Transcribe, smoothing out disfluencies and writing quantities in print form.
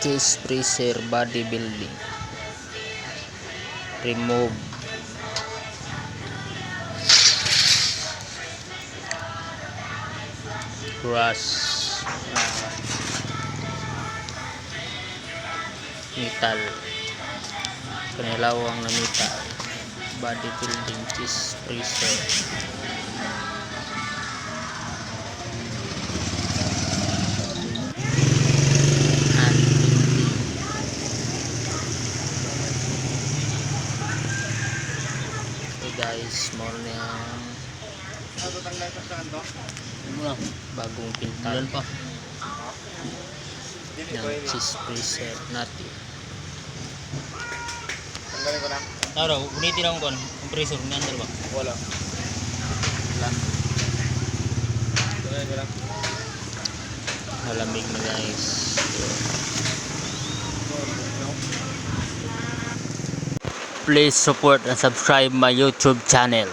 chest freezer bodybuilding. Remove grass, metal, kanilawang na metal, bodybuilding chest freezer. Guys, more na bagong pintal pa ng cheese freezer natin. Tanggalin ko na. Taro, unitin ako kon compressor ni andar ba? Wala. Lang. Tanggalin ko lang. Malamig na guys. Please support and subscribe my YouTube channel.